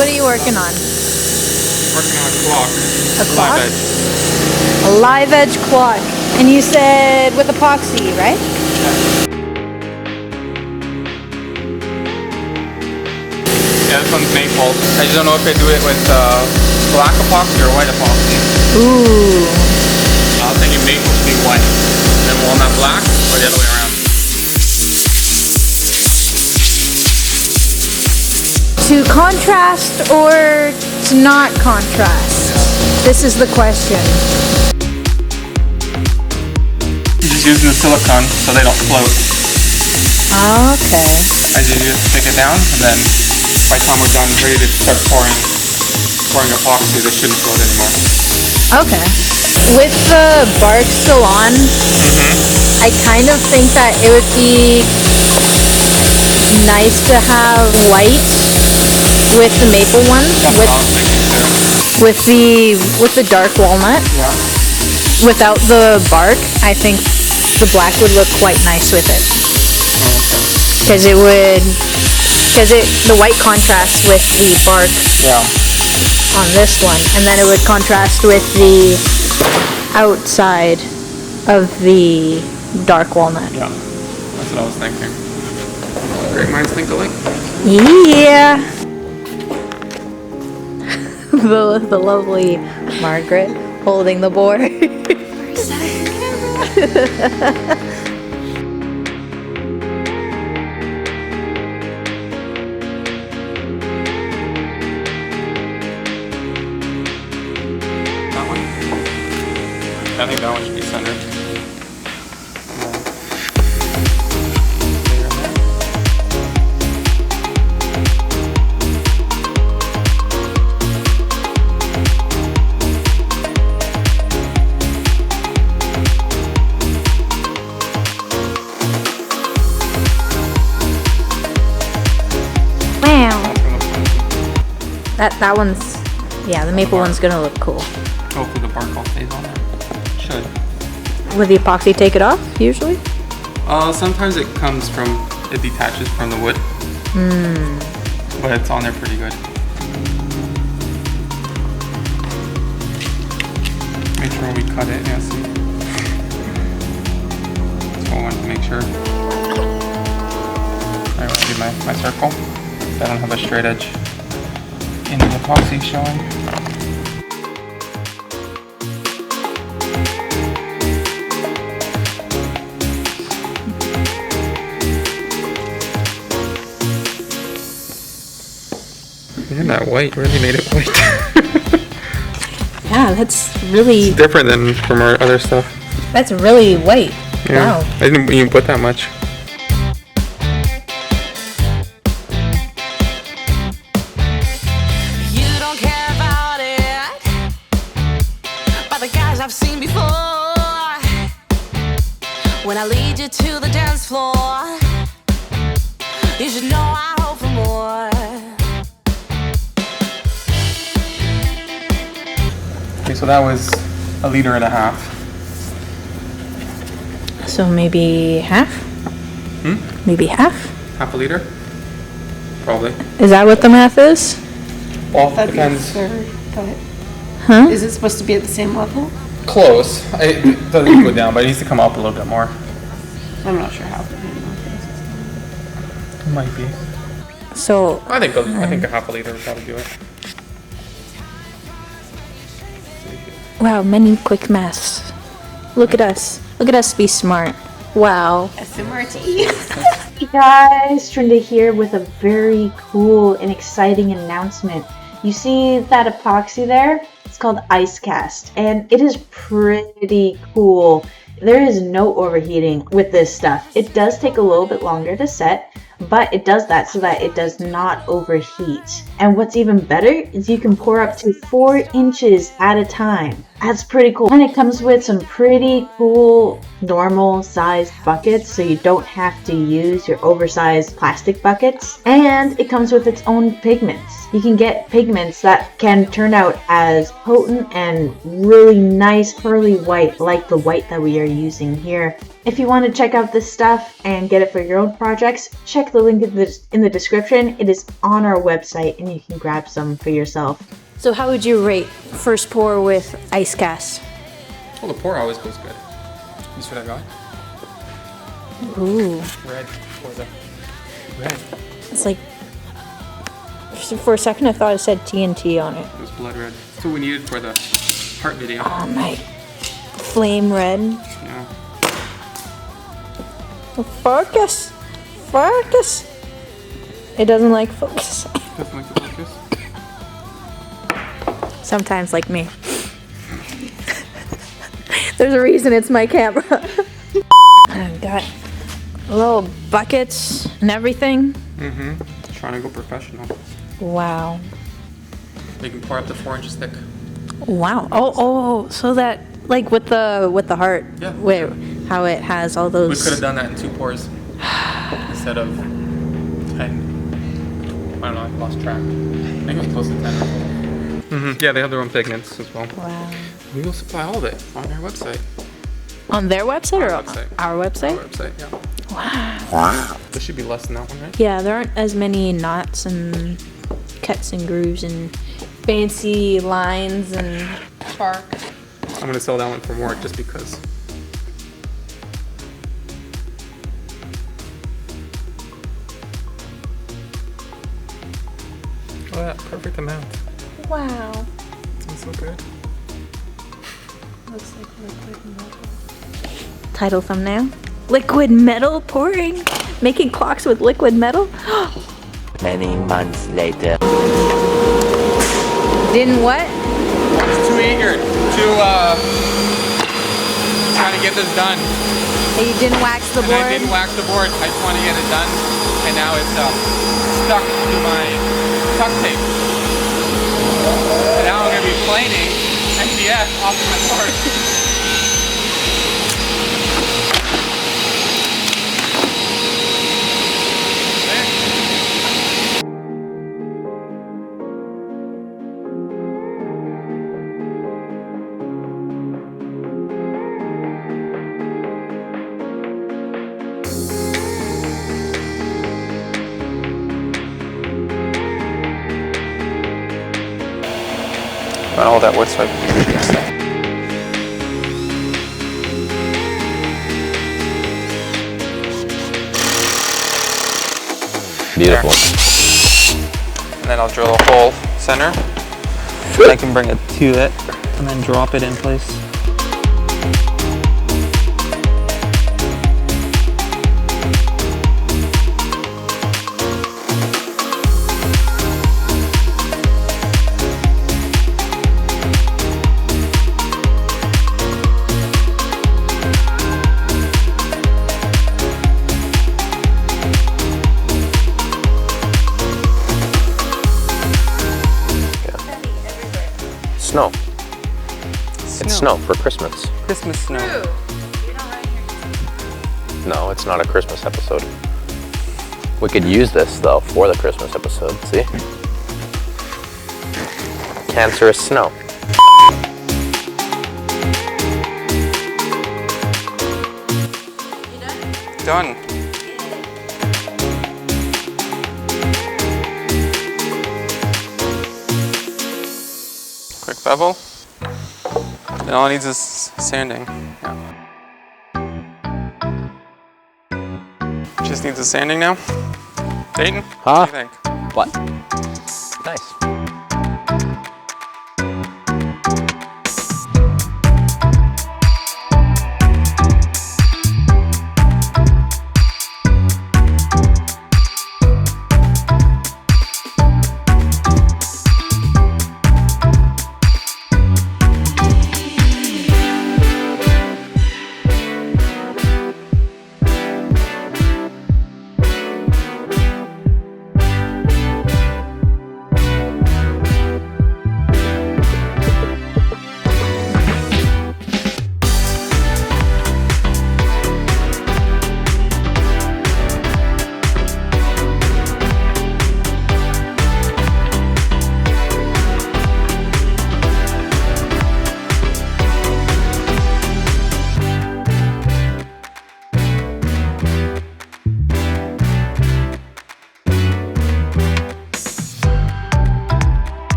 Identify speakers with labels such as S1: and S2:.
S1: What are you working on?
S2: Working on a clock.
S1: A clock?
S2: Liveedge.
S1: A Liveedge clock. And you said with epoxy, right?
S2: Yeah, this one's maple. I just don't know if they do it with black epoxy or white epoxy.
S1: Ooh.
S2: I was thinking maple should be white, then walnut black, or the other way around.
S1: To contrast or to not contrast? This is the question.
S2: You're just using the silicone so they don't float.
S1: Okay.
S2: As you just stick it down, and then by the time we're done, ready to start pouring epoxy, they shouldn't float anymore.
S1: Okay. With the bark still on, I kind of think that it would be nice to have white with the maple one, with the dark walnut.
S2: Yeah.
S1: Without the bark, I think the black would look quite nice with it. Because the white contrasts with the bark on this one, and then it would contrast with the outside of the dark walnut.
S2: Yeah, that's what I was thinking. Great minds think alike.
S1: Yeah. the lovely Margaret holding the board.
S2: I think that one should be centered.
S1: Wow. That one's, yeah, the maple one's gonna look cool.
S2: Hopefully the bark all stays on there. Should.
S1: Would the epoxy take it off, usually?
S2: Sometimes it detaches from the wood. But it's on there pretty good. Make sure we cut it, yeah, see? So I wanted to make sure. I want to do my circle. So I don't have a straight edge in the epoxy showing. Man, that white really made it white.
S1: Yeah, that's really...
S2: It's different than from our other stuff.
S1: That's really white.
S2: Yeah.
S1: Wow.
S2: I didn't even put that much.
S3: You don't care about it, but the guys I've seen before. When I lead you to the dance floor, you should know I hope for more.
S2: Okay, so that was 1.5 liters.
S1: So maybe half? Maybe half?
S2: Half a liter? Probably.
S1: Is that what the math is?
S2: Well,
S4: That'd be a
S2: depends.
S4: third, but
S1: Huh?
S4: is it supposed to be at the same level?
S2: Close. It doesn't go down, but it needs to come up a little bit more.
S4: I'm not sure how.
S2: It might be.
S1: So,
S2: I think a 1/2 liter would probably do it.
S1: wow, many quick maths. Look at us. Look at us be smart. Wow.
S4: SMRT.
S5: Hey guys, Trinda here with a very cool and exciting announcement. You see that epoxy there? It's called Ice Cast, and it is pretty cool. There is no overheating with this stuff. It does take a little bit longer to set, but it does that so that it does not overheat. And what's even better is you can pour up to 4 inches at a time. That's pretty cool. And it comes with some pretty cool normal sized buckets, so you don't have to use your oversized plastic buckets. And it comes with its own pigments. You can get pigments that can turn out as potent and really nice pearly white, like the white that we are using here. If you want to check out this stuff and get it for your own projects, check check the link in the description. It is on our website and you can grab some for yourself.
S1: So how would you rate first pour with Ice Cast?
S2: Well, the pour always goes good. You see what I got?
S1: Ooh.
S2: Red. What was that? Red.
S1: It's like, for a second I thought it said TNT on it.
S2: It was blood red. That's what we needed for the heart video.
S1: Oh my. Flame red.
S2: Yeah.
S1: Focus. Focus. It doesn't like focus.
S2: Doesn't like the focus.
S1: Sometimes like me. There's a reason it's my camera. I've got little buckets and everything.
S2: Mm-hmm. Trying to go professional.
S1: Wow.
S2: You can pour up to 4 inches thick.
S1: Wow. Oh, so that like with the heart.
S2: Yeah.
S1: Wait, how it has all those.
S2: We could have done that in 2 pours instead of 10. I don't know. I lost track. I think it was close to 10 or 12. Mm-hmm. Yeah, they have their own pigments as well.
S1: Wow.
S2: We will supply all of it on our website.
S1: On their website or
S2: Our website.
S1: our website?
S2: Our website, yeah.
S1: Wow.
S2: This should be less than that one, right?
S1: Yeah, there aren't as many knots and cuts and grooves and fancy lines and spark.
S2: I'm gonna sell that one for more just because. Oh, that perfect amount.
S1: Wow.
S2: Smells so good.
S1: Looks like liquid metal. Title thumbnail. Liquid metal pouring. Making clocks with liquid metal.
S6: Many months later.
S1: Didn't what?
S2: I was too eager to try to get this done.
S1: Hey, you didn't wax the
S2: And I
S1: board?
S2: didn't wax the board. I just want to get it done. And now it's stuck to my tuck tape. And now I'm going to be planing NPS off of my board. Not all that wood, so I
S6: Beautiful.
S2: and then I'll drill a hole center. I can bring it to it and then drop it in place.
S6: Snow. It's snow for Christmas.
S2: Christmas snow.
S6: No, it's not a Christmas episode. We could use this though for the Christmas episode. See? Cancerous snow.
S2: Done. Quick bevel. And all it needs is sanding. Yeah. Just needs a sanding now. Dayton,
S6: Huh?
S2: what do you think?
S6: What?